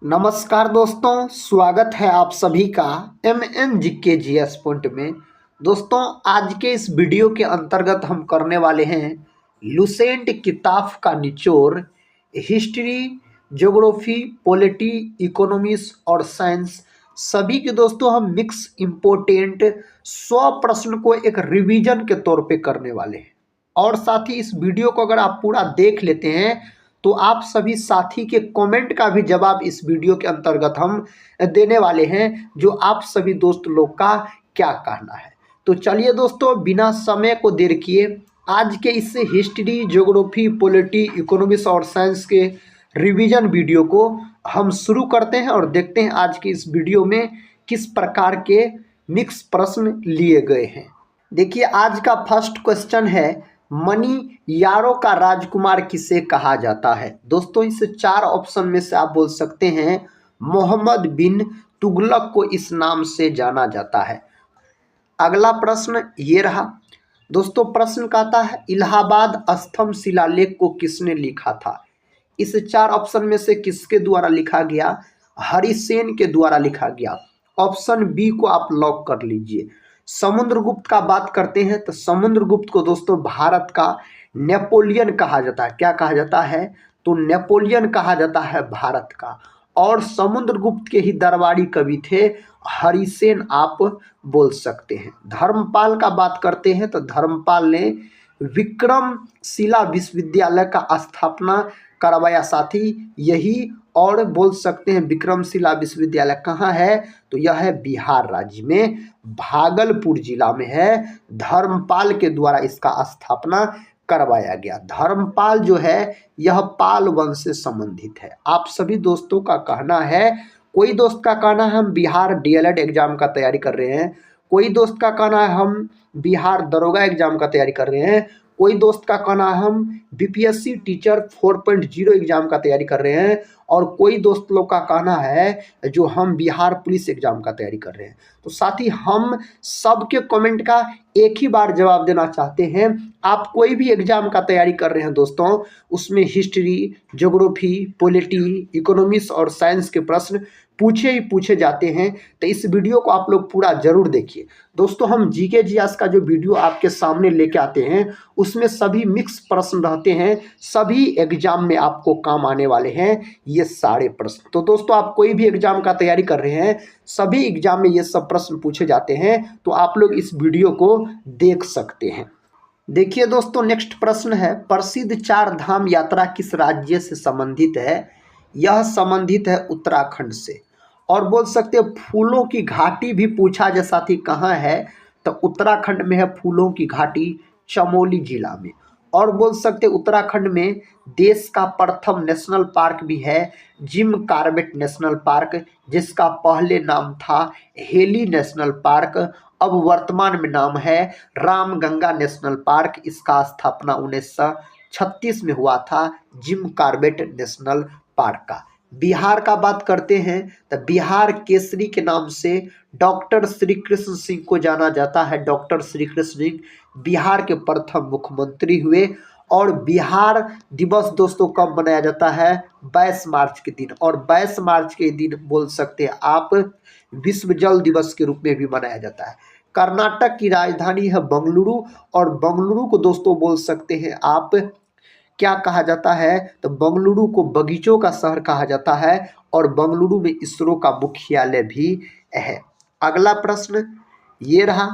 नमस्कार दोस्तों, स्वागत है आप सभी का MNGKGS पॉइंट में। दोस्तों, आज के इस वीडियो के अंतर्गत हम करने वाले हैं लुसेंट किताब का निचोड़, हिस्ट्री, ज्योग्राफी, पॉलिटी, इकोनॉमिक्स और साइंस सभी के दोस्तों हम मिक्स इम्पोर्टेंट 100 प्रश्न को एक रिवीजन के तौर पे करने वाले हैं। और साथ ही इस वीडियो को अगर आप पूरा देख लेते हैं तो आप सभी साथी के कमेंट का भी जवाब इस वीडियो के अंतर्गत हम देने वाले हैं, जो आप सभी दोस्त लोग का क्या कहना है। तो चलिए दोस्तों, बिना समय को देर किए आज के इस हिस्ट्री, ज्योग्राफी, पॉलिटी, इकोनॉमिक्स और साइंस के रिवीजन वीडियो को हम शुरू करते हैं और देखते हैं आज की इस वीडियो में किस प्रकार के मिक्स प्रश्न लिए गए हैं। देखिए, आज का फर्स्ट क्वेश्चन है, मनी यारों का राजकुमार किसे कहा जाता है। दोस्तों, इस 4 ऑप्शन में से आप बोल सकते हैं मोहम्मद बिन तुगलक को इस नाम से जाना जाता है। अगला प्रश्न ये रहा दोस्तों, प्रश्न कहता है इलाहाबाद स्तंभ शिलालेख को किसने लिखा था। इस 4 ऑप्शन में से किसके द्वारा लिखा गया। हरिसेन के द्वारा लिखा गया। ऑप्शन बी को आप लॉक कर लीजिए। समुद्रगुप्त का बात करते हैं तो समुद्रगुप्त को दोस्तों भारत का नेपोलियन कहा जाता है। क्या कहा जाता है? तो नेपोलियन कहा जाता है भारत का। और समुद्रगुप्त के ही दरबारी कवि थे हरिसेन, आप बोल सकते हैं। धर्मपाल का बात करते हैं तो धर्मपाल ने विक्रमशिला विश्वविद्यालय का स्थापना करवाया साथी, यही और बोल सकते हैं विक्रमशिला विश्वविद्यालय कहाँ है, तो यह है बिहार राज्य में, भागलपुर जिला में है। धर्मपाल के द्वारा इसका स्थापना करवाया गया। धर्मपाल जो है यह पाल वंश से संबंधित है। आप सभी दोस्तों का कहना है, कोई दोस्त का कहना है हम बिहार DLED एग्जाम का तैयारी कर रहे हैं, कोई दोस्त का कहना है हम बिहार दरोगा एग्जाम का तैयारी कर रहे हैं, कोई दोस्त का कहना है हम BPSC टीचर 4.0 एग्जाम का तैयारी कर रहे हैं, और कोई दोस्त लोग का कहना है जो हम बिहार पुलिस एग्जाम का तैयारी कर रहे हैं। तो साथ ही हम सबके कमेंट का एक ही बार जवाब देना चाहते हैं। आप कोई भी एग्जाम का तैयारी कर रहे हैं दोस्तों, उसमें हिस्ट्री, ज्योग्राफी, पॉलिटी, इकोनॉमिक्स और साइंस के प्रश्न पूछे ही पूछे जाते हैं। तो इस वीडियो को आप लोग पूरा जरूर देखिए दोस्तों। हम GK/GS का जो वीडियो आपके सामने लेके आते हैं उसमें सभी मिक्स प्रश्न रहते हैं, सभी एग्जाम में आपको काम आने वाले हैं ये सारे प्रश्न। तो दोस्तों, आप कोई भी एग्जाम का तैयारी कर रहे हैं, सभी एग्जाम में ये सब प्रश्न पूछे जाते हैं, तो आप लोग इस वीडियो को देख सकते हैं। देखिए दोस्तों, नेक्स्ट प्रश्न है, प्रसिद्ध 4 धाम यात्रा किस राज्य से संबंधित है। यह संबंधित है उत्तराखंड से। और बोल सकते हैं फूलों की घाटी भी पूछा जाए साथी कहाँ है, तो उत्तराखंड में है फूलों की घाटी, चमोली जिला में। और बोल सकते उत्तराखंड में देश का प्रथम नेशनल पार्क भी है, जिम कॉर्बेट नेशनल पार्क, जिसका पहले नाम था हेली नेशनल पार्क, अब वर्तमान में नाम है रामगंगा नेशनल पार्क। इसका स्थापना 1936 में हुआ था, जिम कॉर्बेट नेशनल पार्क का। बिहार का बात करते हैं तो बिहार केसरी के नाम से डॉक्टर श्री कृष्ण सिंह को जाना जाता है। डॉक्टर श्री कृष्ण सिंह बिहार के प्रथम मुख्यमंत्री हुए। और बिहार दिवस दोस्तों कब मनाया जाता है? 22 मार्च के दिन। और 22 मार्च के दिन बोल सकते हैं आप विश्व जल दिवस के रूप में भी मनाया जाता है। कर्नाटक की राजधानी है बंगलुरु, और बंगलुरु को दोस्तों बोल सकते हैं आप क्या कहा जाता है, तो बंगलुरु को बगीचों का शहर कहा जाता है। और बंगलुरु में इसरो का मुख्यालय भी है। अगला प्रश्न ये रहा,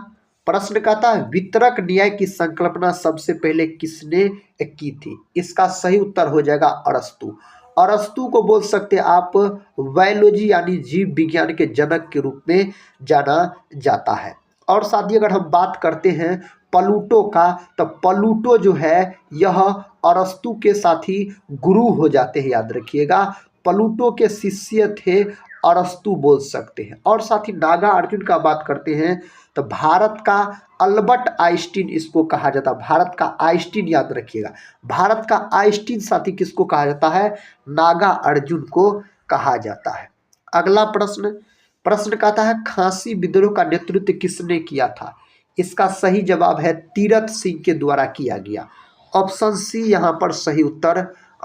प्रश्न कहता है वितरक न्याय की संकल्पना सबसे पहले किसने की थी। इसका सही उत्तर हो जाएगा अरस्तु। अरस्तु को बोल सकते हैं आप बायोलॉजी यानी जीव विज्ञान के जनक के रूप में जाना जाता है। और साथ ही अगर हम बात करते हैं प्लूटो का, तो प्लूटो जो है यह अरस्तु के साथ ही गुरु हो जाते हैं, याद रखिएगा। प्लूटो के शिष्य थे अरस्तु, बोल सकते हैं। और साथ ही नागा अर्जुन का बात करते हैं तो भारत का अल्बर्ट आइंस्टीन इसको कहा जाता है। भारत का आइंस्टीन, याद रखिएगा, भारत का आइंस्टीन साथी किसको कहा जाता है? नागा अर्जुन को कहा जाता है। अगला प्रश्न कहता है खासी विद्रोह का नेतृत्व किसने किया था। इसका सही जवाब है तीरथ सिंह के द्वारा किया गया। ऑप्शन सी यहाँ पर सही उत्तर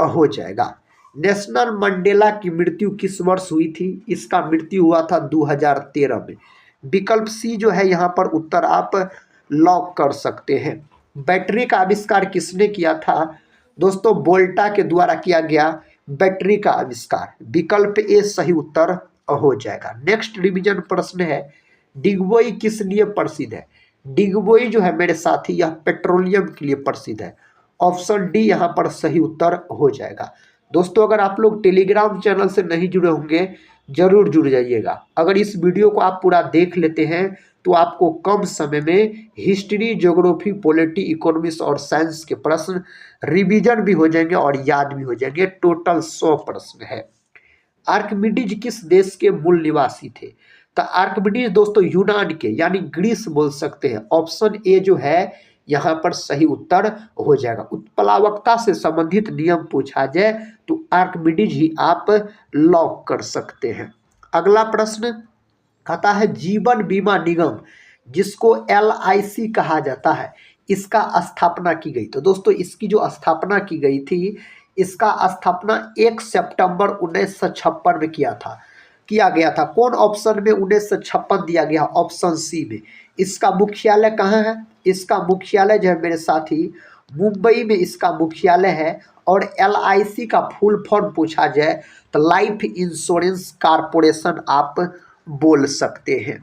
हो जाएगा। नेशनल मंडेला की मृत्यु किस वर्ष हुई थी? इसका मृत्यु हुआ था 2013 में। विकल्प सी जो है यहाँ पर उत्तर आप लॉक कर सकते हैं। बैटरी का आविष्कार किसने किया था? दोस्तों वोल्टा के द्वारा किया गया बैटरी का आविष्कार। विकल्प ए सही उत्तर हो जाएगा। नेक्स्ट रिवीजन प्रश्न है, डिगबोई किस लिए प्रसिद्ध है? डिगबोई जो है मेरे साथी यह पेट्रोलियम के लिए प्रसिद्ध है। ऑप्शन डी यहाँ पर सही उत्तर हो जाएगा। दोस्तों अगर आप लोग टेलीग्राम चैनल से नहीं जुड़े होंगे जरूर जुड़ जाइएगा। अगर इस वीडियो को आप पूरा देख लेते हैं तो आपको कम समय में हिस्ट्री, ज्योग्राफी, पॉलिटी, इकोनॉमिक्स और साइंस के प्रश्न रिवीजन भी हो जाएंगे और याद भी हो जाएंगे। टोटल 100 प्रश्न है। आर्किमिडीज किस देश के मूल निवासी थे? तो आर्किमिडीज दोस्तों यूनान के यानी ग्रीस बोल सकते हैं। ऑप्शन ए जो है यहाँ पर सही उत्तर हो जाएगा। उत्प्लावकता से संबंधित नियम पूछा जाए तो आर्किमिडीज ही आप लॉक कर सकते हैं। अगला प्रश्न कहता है जीवन बीमा निगम जिसको LIC कहा जाता है इसका स्थापना की गई। तो दोस्तों इसकी जो स्थापना की गई थी, इसका स्थापना 1 सितंबर 1956 में किया गया था। कौन ऑप्शन में 1956 दिया गया? ऑप्शन सी में। इसका मुख्यालय कहाँ है? इसका मुख्यालय जो है मेरे साथी मुंबई में इसका मुख्यालय है। और LIC का फुल फॉर्म पूछा जाए तो लाइफ इंश्योरेंस कारपोरेशन आप बोल सकते हैं।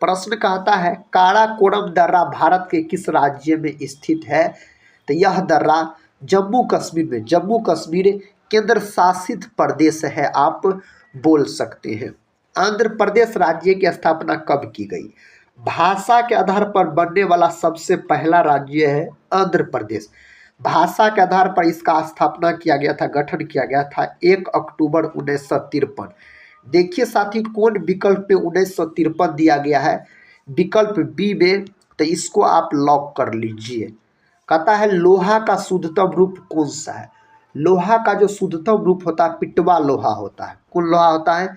प्रश्न कहता है काराकोरम दर्रा भारत के किस राज्य में स्थित है? तो यह दर्रा जम्मू कश्मीर में, जम्मू कश्मीर केंद्र शासित प्रदेश है आप बोल सकते हैं। आंध्र प्रदेश राज्य की स्थापना कब की गई? भाषा के आधार पर बनने वाला सबसे पहला राज्य है आंध्र प्रदेश। भाषा के आधार पर इसका स्थापना किया गया था, गठन किया गया था 1 अक्टूबर 1953। देखिए साथी कौन विकल्प में 1953 दिया गया है? विकल्प बी में। तो इसको आप लॉक कर लीजिए। कहता है लोहा का शुद्धतम रूप कौन सा है? लोहा का जो शुद्धतम रूप होता है पिटवा लोहा होता है। कौन लोहा होता है?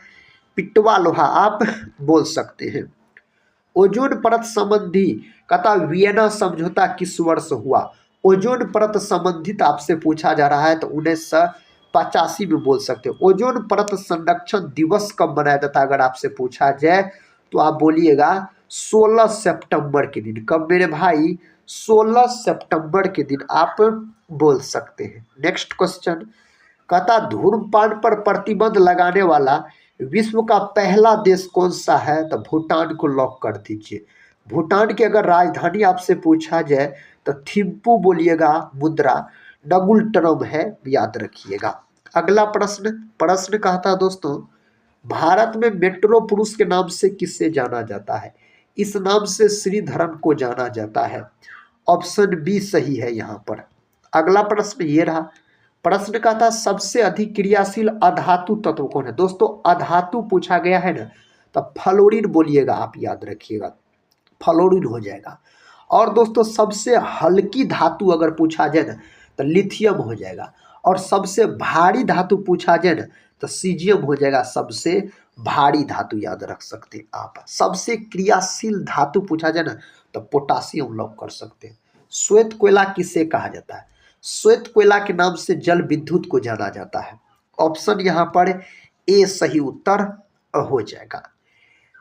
पिटवा लोहा आप बोल सकते हैं। ओजोन परत संबंधी कहता वियना समझौता किस वर्ष हुआ? ओजोन परत संबंधित आपसे पूछा जा रहा है तो 1985 में बोल सकते हो। ओजोन परत संरक्षण दिवस कब मनाया जाता है? अगर आपसे पूछा जाए तो आप बोलिएगा 16 सितंबर के दिन। कब मेरे भाई? 16 सितंबर के दिन आप बोल सकते हैं। नेक्स्ट क्वेश्चन कहता धूम्रपान पर प्रतिबंध लगाने वाला विश्व का पहला देश कौन सा है? तो भूटान को लॉक कर दीजिए। भूटान की अगर राजधानी आपसे पूछा जाए तो थिम्पू बोलिएगा, मुद्रा नगुलट्रम है, याद रखिएगा। अगला प्रश्न कहता दोस्तों भारत में मेट्रो पुरुष के नाम से किससे जाना जाता है? इस नाम से श्रीधरन को जाना जाता है। ऑप्शन बी सही है यहाँ पर। अगला प्रश्न ये रहा। प्रश्न का था सबसे अधिक क्रियाशील अधातु तत्व कौन है? दोस्तों अधातु पूछा गया है ना, तो फ्लोरीन बोलिएगा, आप याद रखिएगा, फ्लोरीन हो जाएगा। और दोस्तों सबसे हल्की धातु अगर पूछा जाए ना तो लिथियम हो जाएगा। और सबसे भारी धातु पूछा जाए ना तो सीजियम हो जाएगा। सबसे भारी धातु याद रख सकते हैं आप। सबसे क्रियाशील धातु पूछा जाए ना तो पोटासियम लॉक कर सकते हैं। श्वेत कोयला किसे कहा जाता है? श्वेत कोयला के नाम से जल विद्युत को जाना जाता है। ऑप्शन यहाँ पर ए सही उत्तर हो जाएगा।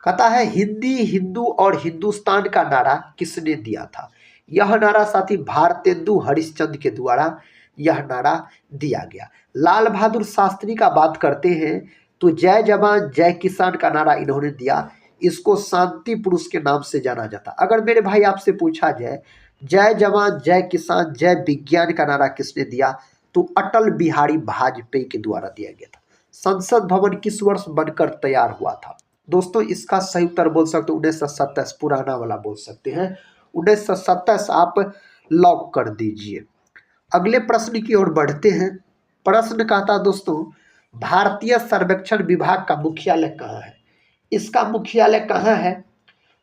कहता है हिंदी, हिंदू और हिंदुस्तान का नारा किसने दिया था? यह नारा साथी भारतेंदु हरिश्चंद्र के द्वारा यह नारा दिया गया। लाल बहादुर शास्त्री का बात करते हैं तो जय जवान जय किसान का नारा इन्होंने दिया। इसको शांति पुरुष के नाम से जाना जाता। अगर मेरे भाई आपसे पूछा जाए जय जवान जय किसान जय विज्ञान का नारा किसने दिया तो अटल बिहारी वाजपेयी के द्वारा दिया गया था। संसद भवन किस वर्ष बनकर तैयार हुआ था? दोस्तों इसका सही उत्तर बोल सकते हो 1927, पुराना वाला बोल सकते हैं 1927 आप लॉक कर दीजिए। अगले प्रश्न की ओर बढ़ते हैं। प्रश्न कहता दोस्तों भारतीय सर्वेक्षण विभाग का मुख्यालय कहाँ है? इसका मुख्यालय कहाँ है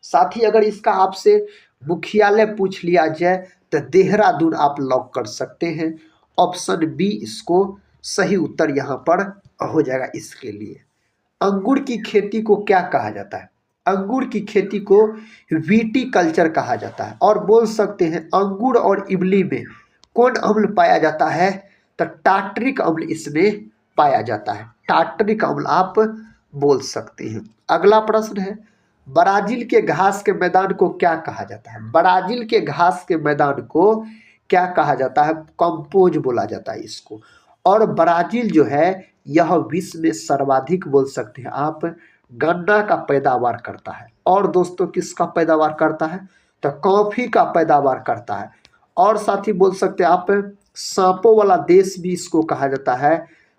साथी? अगर इसका आपसे मुख्यालय पूछ लिया जाए तो देहरादून आप लॉक कर सकते हैं। ऑप्शन बी इसको सही उत्तर यहाँ पर हो जाएगा इसके लिए। अंगूर की खेती को क्या कहा जाता है? अंगूर की खेती को विटीकल्चर कहा जाता है। और बोल सकते हैं अंगूर और इमली में कौन अम्ल पाया जाता है? तो टार्टरिक अम्ल इसमें पाया जाता है? टार्टरिक अम्ल आप बोल सकते हैं। अगला प्रश्न है, ब्राजील के घास के मैदान को क्या कहा जाता है? ब्राजील के घास के मैदान को क्या कहा जाता है? कंपोज बोला जाता है इसको। और ब्राजील जो है यह विश्व में सर्वाधिक बोल सकते हैं आप गन्ना का पैदावार करता है। और दोस्तों किसका पैदावार करता है? तो कॉफी का पैदावार करता है। और साथ ही बोल सकते हैं आप सांपों वाला देश भी इसको कहा जाता है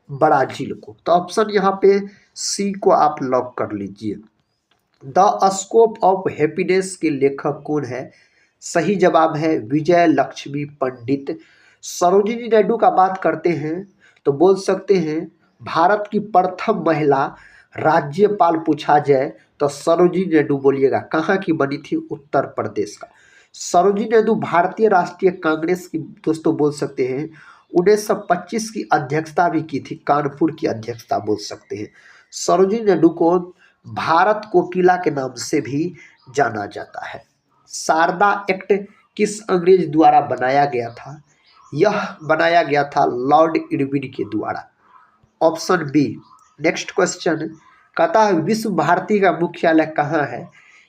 ब्राजील को। तो ऑप्शन यहाँ पे सी को आप लॉक कर लीजिए। द स्कोप ऑफ हैप्पीनेस के लेखक कौन है? सही जवाब है विजय लक्ष्मी पंडित। सरोजिनी नायडू का बात करते हैं तो बोल सकते हैं भारत की प्रथम महिला राज्यपाल पूछा जाए तो सरोजिनी नायडू बोलिएगा। कहाँ की बनी थी? उत्तर प्रदेश का। सरोजिनी नायडू भारतीय राष्ट्रीय कांग्रेस की दोस्तों बोल सकते हैं 1925 की अध्यक्षता भी की थी, कानपुर की अध्यक्षता बोल सकते हैं। सरोजिनी नायडू को भारत कोकिला के नाम से भी जाना जाता है। शारदा एक्ट किस अंग्रेज द्वारा बनाया गया था? यह बनाया गया था लॉर्ड इरविन के द्वारा। Option B. नेक्स्ट क्वेश्चन कहता है विश्व भारती का मुख्यालय कहाँ है?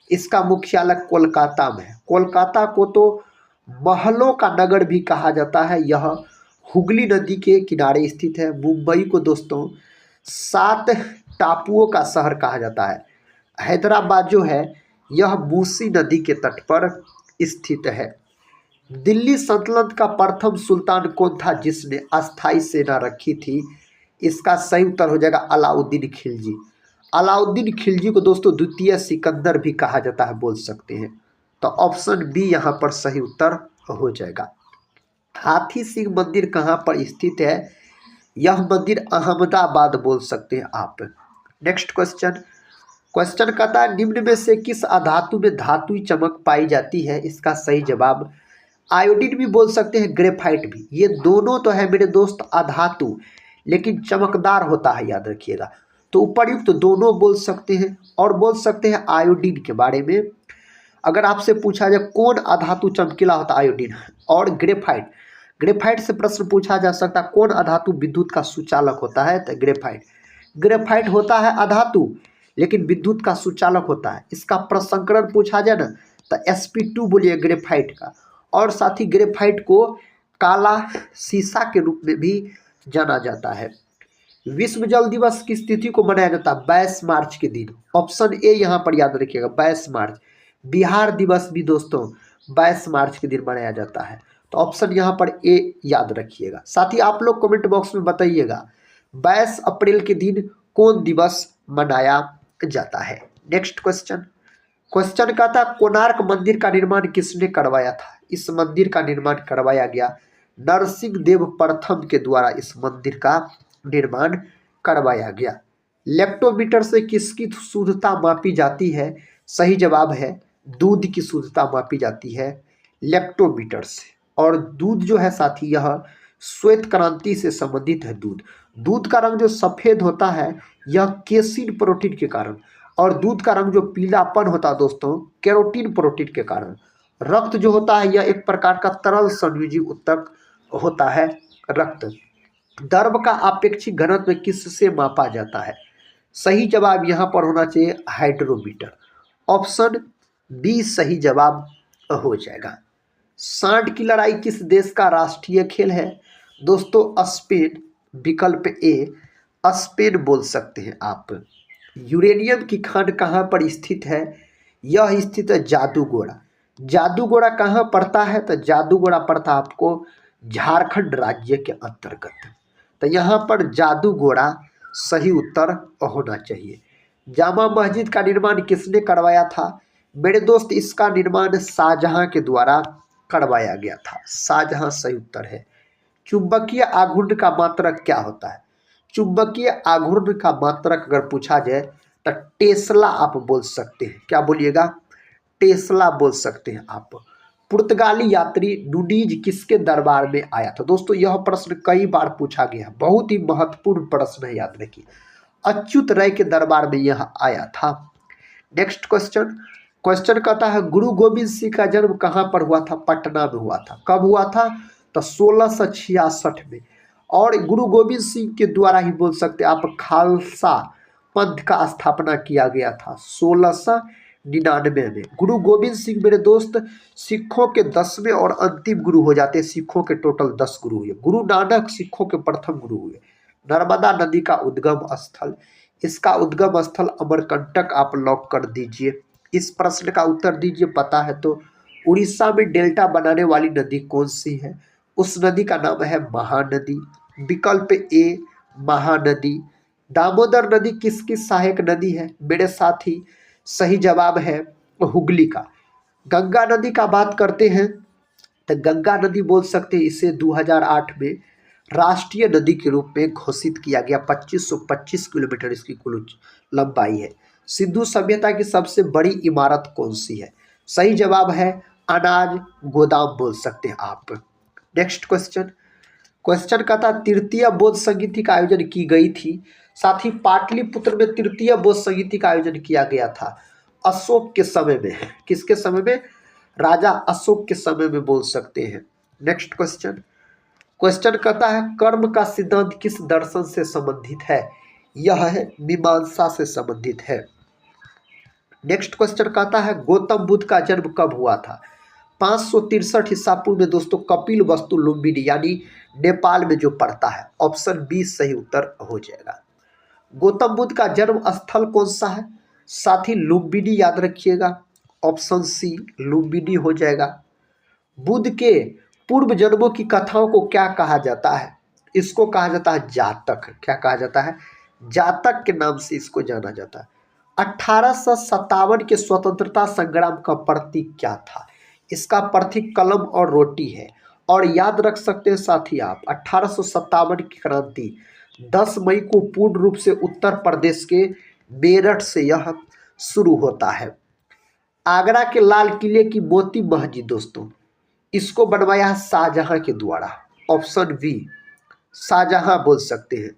इसका मुख्यालय कोलकाता में है। कोलकाता को तो महलों का नगर भी कहा जाता है। यह हुगली नदी के किनारे स्थित है। मुंबई को दोस्तों 7 टापुओं का शहर कहा जाता है। हैदराबाद जो है यह मूसी नदी के तट पर स्थित है। दिल्ली सल्तनत का प्रथम सुल्तान कौन था जिसने अस्थायी सेना रखी थी? इसका सही उत्तर हो जाएगा अलाउद्दीन खिलजी। अलाउद्दीन खिलजी को दोस्तों द्वितीय सिकंदर भी कहा जाता है बोल सकते हैं। तो ऑप्शन बी यहाँ पर सही उत्तर हो जाएगा। हाथी सिंह मंदिर कहाँ पर स्थित है? यह मंदिर अहमदाबाद बोल सकते हैं आप। नेक्स्ट क्वेश्चन कहता है निम्न में से किस अधातु में धातुई चमक पाई जाती है? इसका सही जवाब आयोडीन भी बोल सकते हैं, ग्रेफाइट भी। ये दोनों तो है मेरे दोस्त अधातु, लेकिन चमकदार होता है, याद रखिएगा। तो उपर्युक्त तो दोनों बोल सकते हैं। और बोल सकते हैं आयोडीन के बारे में अगर आपसे पूछा जाए कौन अधातु चमकीला होता है? आयोडीन। और ग्रेफाइट, ग्रेफाइट से प्रश्न पूछा जा सकता है कौन अधातु विद्युत का सुचालक होता है? तो ग्रेफाइट। ग्रेफाइट होता है अधातु लेकिन विद्युत का सुचालक होता है। इसका प्रसंस्करण पूछा जाए ना तो sp2 बोलिए ग्रेफाइट का। और साथ ही ग्रेफाइट को काला शीशा के रूप में भी जाना जाता है। विश्व जल दिवस की तिथि को मनाया जाता है 22 मार्च के दिन। ऑप्शन ए यहाँ पर याद रखिएगा 22 मार्च। बिहार दिवस भी दोस्तों 22 मार्च के दिन मनाया जाता है। तो ऑप्शन यहाँ पर ए याद रखिएगा। साथ ही आप लोग कमेंट बॉक्स में बताइएगा 22 अप्रैल के दिन कौन दिवस मनाया जाता है। नेक्स्ट क्वेश्चन कहता है कोणार्क मंदिर का निर्माण किसने करवाया था? इस मंदिर का निर्माण करवाया गया नरसिंह देव प्रथम के द्वारा। इस मंदिर का निर्माण करवाया गया। लेक्टोमीटर से किसकी शुद्धता मापी जाती है? सही जवाब है दूध की शुद्धता मापी जाती है लेक्टोमीटर से। और दूध जो है साथी यह श्वेत क्रांति से संबंधित है। दूध का रंग जो सफेद होता है यह केसिन प्रोटीन के कारण, और दूध का रंग जो पीलापन होता है दोस्तों कैरोटीन प्रोटीन के कारण। रक्त जो होता है यह एक प्रकार का तरल संयोजी ऊतक होता है रक्त। द्रव का आपेक्षिक घनत्व किससे मापा जाता है? सही जवाब यहाँ पर होना चाहिए हाइड्रोमीटर। ऑप्शन बी सही जवाब हो जाएगा। सांड की लड़ाई किस देश का राष्ट्रीय खेल है? दोस्तों स्पेन। विकल्प ए स्पेन बोल सकते हैं आप। यूरेनियम की खान कहाँ पर स्थित है? यह स्थित है जादूगोड़ा। जादूगोड़ा कहाँ पड़ता है? तो जादूगोड़ा पड़ता है आपको झारखंड राज्य के अंतर्गत। तो यहाँ पर जादूगोड़ा सही उत्तर होना चाहिए। जामा मस्जिद का निर्माण किसने करवाया था? मेरे दोस्त इसका निर्माण शाहजहां के द्वारा करवाया गया था। शाहजहां सही उत्तर है। चुंबकीय आघूर्ण का मात्रक क्या होता है? चुंबकीय आघूर्ण का मात्रक अगर पूछा जाए तो टेस्ला आप बोल सकते हैं। क्या बोलिएगा? टेस्ला बोल सकते हैं आप। पुर्तगाली यात्री नूनीज किसके दरबार में आया था? दोस्तों यह प्रश्न कई बार पूछा गया, बहुत ही महत्वपूर्ण प्रश्न है, याद रखिए। अच्युत राय के दरबार में यह आया था। नेक्स्ट क्वेश्चन कहता है गुरु गोविंद सिंह का जन्म कहाँ पर हुआ था? पटना में हुआ था। कब हुआ था? तो 1666 में। और गुरु गोविंद सिंह के द्वारा ही बोल सकते हैं आप खालसा पंथ का स्थापना किया गया था 1699 में। गुरु गोविंद सिंह मेरे दोस्त सिखों के 10वें और अंतिम गुरु हो जाते हैं। सिखों के टोटल 10 गुरु हुए। गुरु नानक सिखों के प्रथम गुरु हुए। नर्मदा नदी का उद्गम स्थल, इसका उद्गम स्थल अमरकंटक आप लॉक कर दीजिए। इस प्रश्न का उत्तर दीजिए, पता है तो। उड़ीसा में डेल्टा बनाने वाली नदी कौन सी है? उस नदी का नाम है महानदी। विकल्प ए महानदी। दामोदर नदी किसकी सहायक नदी है? मेरे साथी सही जवाब है हुगली का। गंगा नदी का बात करते हैं तो गंगा नदी बोल सकते हैं, इसे 2008 में राष्ट्रीय नदी के रूप में घोषित किया गया। 2525 किलोमीटर इसकी कुल लंबाई है। सिंधु सभ्यता की सबसे बड़ी इमारत कौन सी है? सही जवाब है अनाज गोदाम बोल सकते हैं आप। नेक्स्ट क्वेश्चन का था तृतीय बौद्ध संगीति का आयोजन की गई थी। साथ ही पाटलिपुत्र में तृतीय बौद्ध संगीति का आयोजन किया गया था अशोक के समय में। किसके समय में? राजा अशोक के समय में बोल सकते हैं। नेक्स्ट क्वेश्चन कहता है कर्म का सिद्धांत किस दर्शन से संबंधित है? यह है मीमांसा से संबंधित है। नेक्स्ट क्वेश्चन कहता है गौतम बुद्ध का जन्म कब हुआ था? 563 ईसा पूर्व में दोस्तों कपिल वस्तु लुम्बिनी यानी नेपाल में जो पड़ता है। ऑप्शन बी सही उत्तर हो जाएगा। गौतम बुद्ध का जन्म स्थल कौन सा है? साथी लुम्बिनी याद रखिएगा। ऑप्शन सी लुम्बिनी हो जाएगा। बुद्ध के पूर्व जन्मों की कथाओं को क्या कहा जाता है? इसको कहा जाता है जातक। क्या कहा जाता है? जातक के नाम से इसको जाना जाता है। 1857 के स्वतंत्रता संग्राम का प्रतीक क्या था? इसका प्रतीक कलम और रोटी है। और याद रख सकते हैं साथी आप 1857 की क्रांति 10 मई को पूर्ण रूप से उत्तर प्रदेश के मेरठ से यह शुरू होता है। आगरा के लाल किले की मोती मस्जिद दोस्तों इसको बनवाया है शाहजहां के द्वारा। ऑप्शन बी शाहजहां बोल सकते हैं।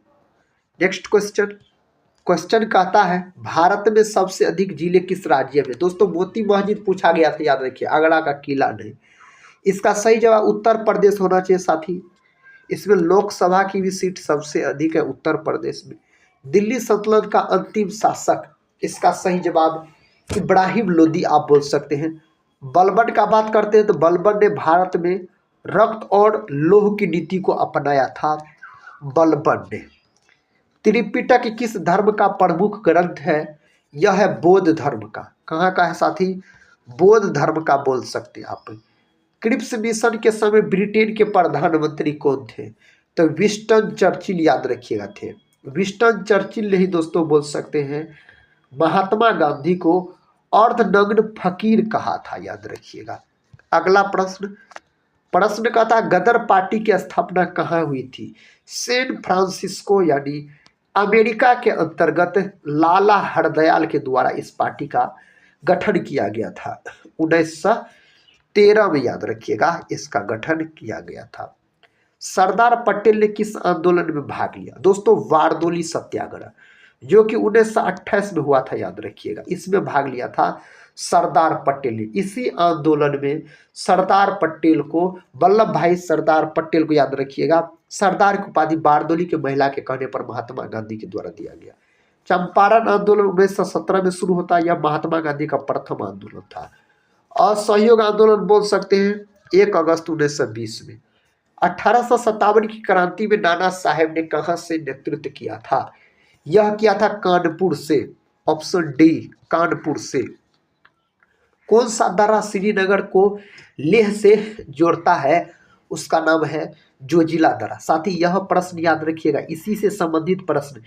नेक्स्ट क्वेश्चन कहता है भारत में सबसे अधिक जिले किस राज्य में? दोस्तों मोती मस्जिद पूछा गया था, याद रखिए, आगरा का किला नहीं। इसका सही जवाब उत्तर प्रदेश होना चाहिए साथी। इसमें लोकसभा की भी सीट सबसे अधिक है उत्तर प्रदेश में। दिल्ली सल्तनत का अंतिम शासक, इसका सही जवाब इब्राहिम लोदी आप बोल सकते हैं। बलबन का बात करते हैं तो बलबन ने भारत में रक्त और लौह की नीति को अपनाया था। बलबन ने। त्रिपिटक किस धर्म का प्रमुख ग्रंथ है? यह है बौद्ध धर्म का। कहाँ का है साथी? बौद्ध धर्म का बोल सकते हैं आप। क्रिप्स मिशन के समय ब्रिटेन के प्रधानमंत्री कौन थे? तो विंस्टन चर्चिल याद रखिएगा थे। विंस्टन चर्चिल ने ही दोस्तों बोल सकते हैं महात्मा गांधी को अर्धनग्न फकीर कहा था, याद रखिएगा। अगला प्रश्न का था गदर पार्टी की स्थापना कहाँ हुई थी? सैन फ्रांसिस्को यानी अमेरिका के अंतर्गत लाला हरदयाल के द्वारा इस पार्टी का गठन किया गया था। 1913 में याद रखिएगा इसका गठन किया गया था। सरदार पटेल ने किस आंदोलन में भाग लिया? दोस्तों बारडोली सत्याग्रह जो कि 1928 में हुआ था, याद रखिएगा। इसमें भाग लिया था सरदार पटेल ने। इसी आंदोलन में सरदार पटेल को, वल्लभ भाई सरदार पटेल को याद रखिएगा, सरदार की उपाधि बारडोली के महिला के कहने पर महात्मा गांधी के द्वारा दिया गया। चंपारण आंदोलन 1917 में शुरू होता है। यह महात्मा गांधी का प्रथम आंदोलन था। असहयोग आंदोलन बोल सकते हैं 1 अगस्त 1920 में। 1857 की क्रांति में नाना साहेब ने कहां से नेतृत्व किया था? यह किया था कानपुर से। ऑप्शन डी कानपुर से। कौन सा दर्रा श्रीनगर को लेह से जोड़ता है? उसका नाम है जोजिला दर्रा। साथ ही यह प्रश्न याद रखिएगा, इसी से संबंधित प्रश्न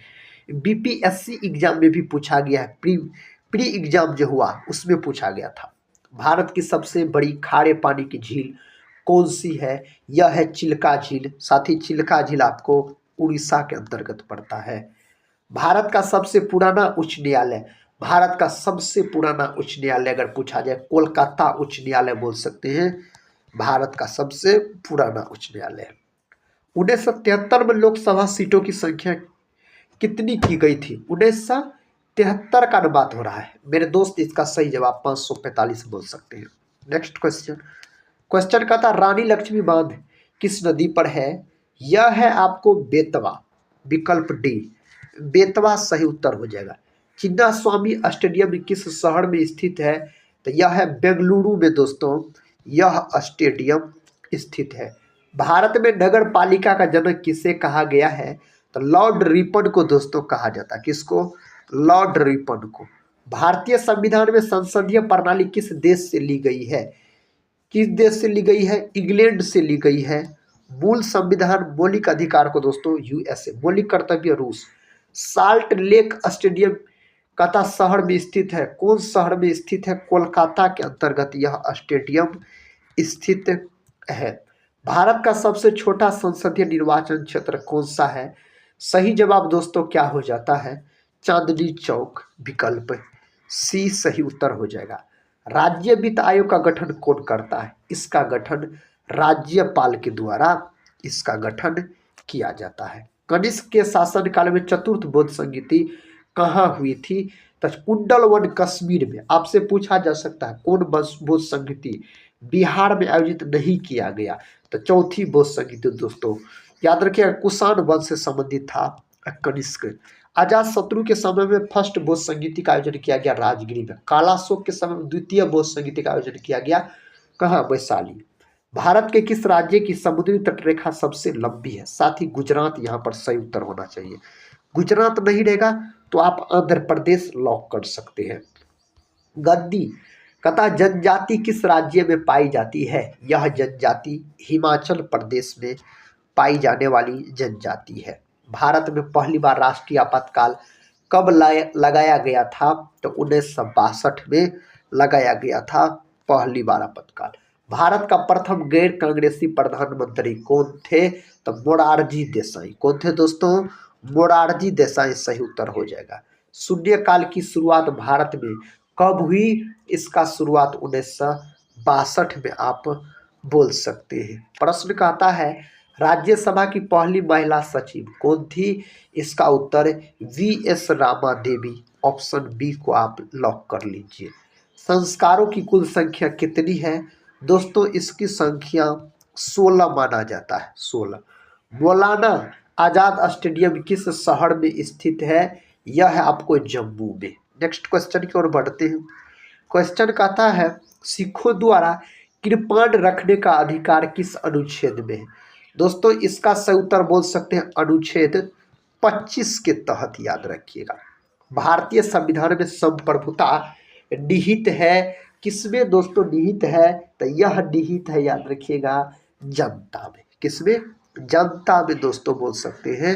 बीपीएससी एग्जाम में भी पूछा गया है। प्री एग्जाम जो हुआ उसमें पूछा गया था। भारत की सबसे बड़ी खारे पानी की झील कौन सी है? यह है चिल्का झील। साथ ही चिल्का झील आपको उड़ीसा के अंतर्गत पड़ता है। भारत का सबसे पुराना उच्च न्यायालय, भारत का सबसे पुराना उच्च न्यायालय अगर पूछा जाए कोलकाता उच्च न्यायालय बोल सकते हैं। भारत का सबसे पुराना उच्च न्यायालय। 1973 में लोकसभा सीटों की संख्या कितनी की गई थी? 1973 का बात हो रहा है मेरे दोस्त। इसका सही जवाब 545 बोल सकते हैं। नेक्स्ट क्वेश्चन का था रानी लक्ष्मी बांध किस नदी पर है? यह है आपको बेतवा, विकल्प डी, बेतवा सही उत्तर हो जाएगा। चिन्ना स्वामी स्टेडियम किस शहर में स्थित है? तो यह है बेंगलुरु में दोस्तों, यह स्टेडियम स्थित है। भारत में नगर पालिका का जनक किसे कहा गया है? तो लॉर्ड रिपन को दोस्तों कहा जाता है। किसको? लॉर्ड रिपन को। भारतीय संविधान में संसदीय प्रणाली किस देश से ली गई है? किस देश से ली गई है? इंग्लैंड से ली गई है। मूल संविधान मौलिक अधिकार को दोस्तों यूएसए, मौलिक कर्तव्य रूस। साल्ट लेक स्टेडियम कता शहर में स्थित है? कौन शहर में स्थित है? कोलकाता के अंतर्गत यह स्टेडियम स्थित है। भारत का सबसे छोटा संसदीय निर्वाचन क्षेत्र कौन सा है? सही जवाब दोस्तों क्या हो जाता है? चांदनी चौक, विकल्प सी सही उत्तर हो जाएगा। राज्य वित्त आयोग का गठन कौन करता है? इसका गठन राज्यपाल के द्वारा इसका गठन किया जाता है। कनिष्क के शासनकाल में चतुर्थ बौद्ध संगीति कहाँ हुई थी? तो कुंडलवन कश्मीर में। आपसे पूछा जा सकता है कौन बौद्ध संगीति बिहार में आयोजित नहीं किया गया? तो चौथी बौद्ध संगीति दोस्तों याद रखिएगा कुषाण वंश से संबंधित था कनिष्क। अजात शत्रु के समय में फर्स्ट बौद्ध संगीति का आयोजन किया गया राजगिरी में। कालाशोक के समय में द्वितीय बौद्ध संगीति का आयोजन किया गया कहाँ? वैशाली। भारत के किस राज्य की समुद्री तटरेखा सबसे लंबी है? साथ ही गुजरात यहाँ पर सही उत्तर होना चाहिए। गुजरात नहीं रहेगा तो आप आंध्र प्रदेश लॉक कर सकते हैं। गद्दी कथा जनजाति किस राज्य में पाई जाती है? यह जनजाति हिमाचल प्रदेश में पाई जाने वाली जनजाति है। भारत में पहली बार राष्ट्रीय आपातकाल कब लगाया गया था? तो 1962 में लगाया गया था पहली बार आपातकाल। भारत का प्रथम गैर कांग्रेसी प्रधानमंत्री कौन थे? तो मोरारजी देसाई। कौन थे दोस्तों? मोरारजी देसाई सही उत्तर हो जाएगा। शून्यकाल की शुरुआत भारत में कब हुई? इसका शुरुआत 1962 में आप बोल सकते हैं। प्रश्न कहता है राज्यसभा की पहली महिला सचिव कौन थी? इसका उत्तर वीएस रामा देवी, ऑप्शन बी को आप लॉक कर लीजिए। संस्कारों की कुल संख्या कितनी है? दोस्तों इसकी संख्या 16 माना जाता है, 16। मौलाना आजाद स्टेडियम किस शहर में स्थित है? यह है आपको जम्मू में। नेक्स्ट क्वेश्चन की ओर बढ़ते हैं। क्वेश्चन कहता है सिखों द्वारा कृपाण रखने का अधिकार किस अनुच्छेद में है? दोस्तों इसका सही उत्तर बोल सकते हैं अनुच्छेद 25 के तहत। याद रखिएगा भारतीय संविधान में संप्रभुता निहित है। किसमें दोस्तों निहित है? तो यह निहित है याद रखिएगा जनता में। किसमें? जनता में दोस्तों बोल सकते हैं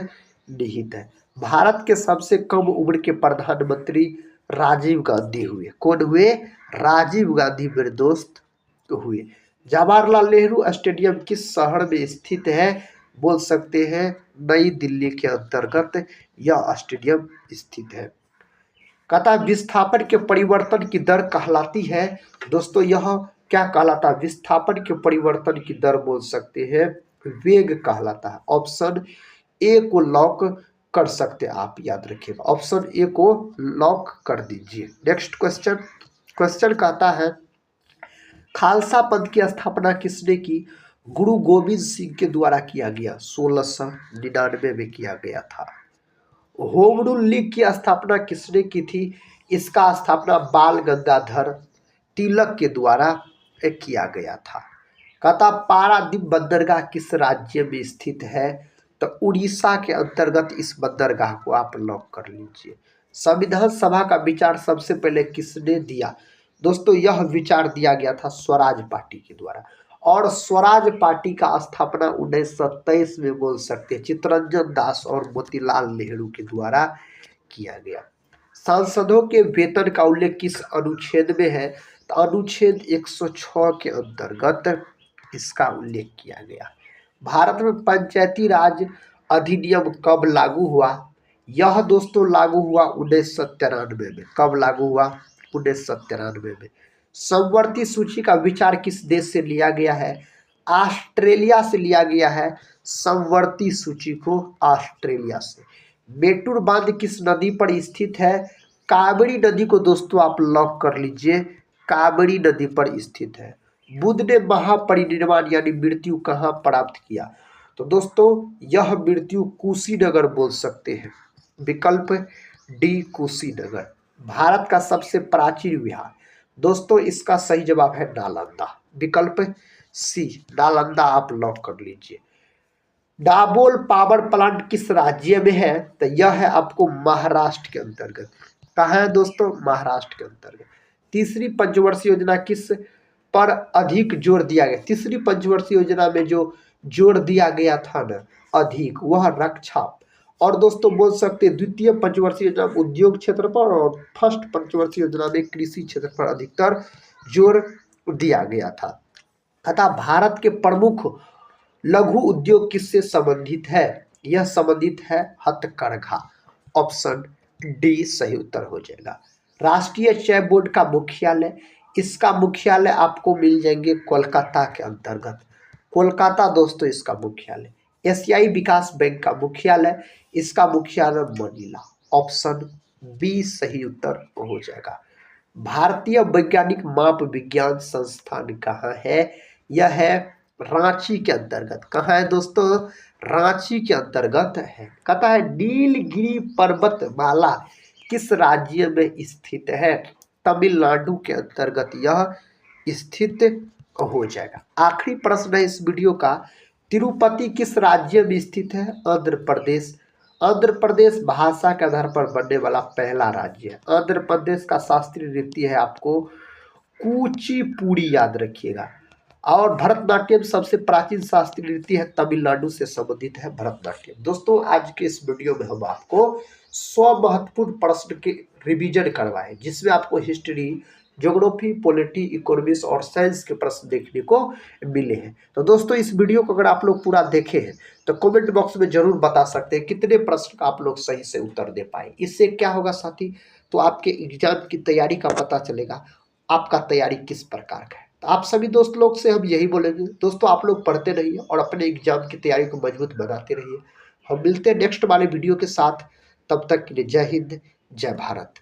निहित है। भारत के सबसे कम उम्र के प्रधानमंत्री राजीव गांधी हुए। कौन हुए? राजीव गांधी मेरे दोस्त हुए। जवाहरलाल नेहरू स्टेडियम किस शहर में स्थित है? बोल सकते हैं नई दिल्ली के अंतर्गत यह स्टेडियम स्थित है। कहता विस्थापन के परिवर्तन की दर कहलाती है। दोस्तों यह क्या कहलाता है? विस्थापन के परिवर्तन की दर बोल सकते हैं वेग कहलाता है। ऑप्शन ए को लॉक कर सकते हैं आप। याद रखिएगा ऑप्शन ए को लॉक कर दीजिए। Next question. क्वेश्चन कहता है खालसा पंथ की स्थापना किसने की? गुरु गोविंद सिंह के द्वारा किया गया। 1699 में किया गया था। होम रूल लीग की स्थापना किसने की थी? इसका स्थापना बाल गंगाधर तिलक के द्वारा किया गया था। कहता पारादीप बंदरगाह किस राज्य में स्थित है? तो उड़ीसा के अंतर्गत इस बंदरगाह को आप लॉक कर लीजिए। संविधान सभा का विचार सबसे पहले किसने दिया? दोस्तों यह विचार दिया गया था स्वराज पार्टी के द्वारा। और स्वराज पार्टी का स्थापना 1923 में बोल सकते हैं चित्तरंजन दास और मोतीलाल नेहरू के द्वारा किया गया। सांसदों के वेतन का उल्लेख किस अनुच्छेद में है? तो अनुच्छेद 106 के अंतर्गत इसका उल्लेख किया गया। भारत में पंचायती राज अधिनियम कब लागू हुआ? यह दोस्तों लागू हुआ 1993 में। कब लागू हुआ? 1993 में। समवर्ती सूची का विचार किस देश से लिया गया है? ऑस्ट्रेलिया से लिया गया है समवर्ती सूची को, ऑस्ट्रेलिया से। मेटूर बांध किस नदी पर स्थित है? कावेरी नदी को दोस्तों आप लॉक कर लीजिए, कावेरी नदी पर स्थित है। बुद्ध ने महापरिनिर्वाण यानी मृत्यु कहाँ प्राप्त किया? तो दोस्तों यह मृत्यु कुशीनगर बोल सकते हैं। विकल्प डी कुशीनगर। भारत का सबसे प्राचीन विहार, दोस्तों इसका सही जवाब है नालंदा। विकल्प सी नालंदा आप लॉक कर लीजिए। डाबोल पावर प्लांट किस राज्य में है? तो यह है आपको महाराष्ट्र के अंतर्गत। कहाँ है दोस्तों? महाराष्ट्र के अंतर्गत। तीसरी पंचवर्षीय योजना किस पर अधिक जोर दिया गया? तीसरी पंचवर्षीय योजना में जो जोर दिया गया था ना अधिक, वह रक्षा और दोस्तों बोल सकते हैं द्वितीय पंचवर्षीय योजना उद्योग क्षेत्र पर और फर्स्ट पंचवर्षीय योजना में कृषि क्षेत्र पर अधिकतर जोर दिया गया था। अतः भारत के प्रमुख लघु उद्योग किससे संबंधित है? यह संबंधित है हथकरघा। ऑप्शन डी सही उत्तर हो जाएगा। राष्ट्रीय क्षय बोर्ड का मुख्यालय, इसका मुख्यालय आपको मिल जाएंगे कोलकाता के अंतर्गत। कोलकाता दोस्तों इसका मुख्यालय। एशियाई विकास बैंक का मुख्यालय, इसका मुख्यालय मनीला। ऑप्शन बी सही उत्तर हो जाएगा। भारतीय वैज्ञानिक माप विज्ञान संस्थान कहाँ है? यह है रांची के अंतर्गत। कहाँ है दोस्तों? रांची के अंतर्गत है। कहता है नीलगिरी पर्वतमाला किस राज्य में स्थित है? तमिलनाडु के अंतर्गत यह स्थित हो जाएगा। आखिरी प्रश्न है इस वीडियो का, तिरुपति किस राज्य में स्थित है? आंध्र प्रदेश। आंध्र प्रदेश भाषा के आधार पर बनने वाला पहला राज्य है। आंध्र प्रदेश का शास्त्रीय नृत्य है आपको कुचिपुड़ी, याद रखिएगा। और भरतनाट्यम सबसे प्राचीन शास्त्रीय नृत्य है, तमिलनाडु से संबंधित है भरतनाट्यम। दोस्तों आज के इस वीडियो में हम आपको 100 महत्वपूर्ण प्रश्न के रिवीजन करवाए, जिसमें आपको हिस्ट्री, ज्योग्राफी, पॉलिटी, इकोनॉमिक्स और साइंस के प्रश्न देखने को मिले हैं। तो दोस्तों इस वीडियो को अगर आप लोग पूरा देखे हैं तो कमेंट बॉक्स में जरूर बता सकते हैं कितने प्रश्न का आप लोग सही से उत्तर दे पाए। इससे क्या होगा साथी, तो आपके एग्जाम की तैयारी का पता चलेगा, आपका तैयारी किस प्रकार का है। तो आप सभी दोस्त लोग से हम यही बोलेंगे दोस्तों, आप लोग पढ़ते रहिए और अपने एग्जाम की तैयारी को मजबूत बनाते रहिए। हम मिलते हैं नेक्स्ट वाले वीडियो के साथ, तब तक के लिए जय हिंद, जय भारत।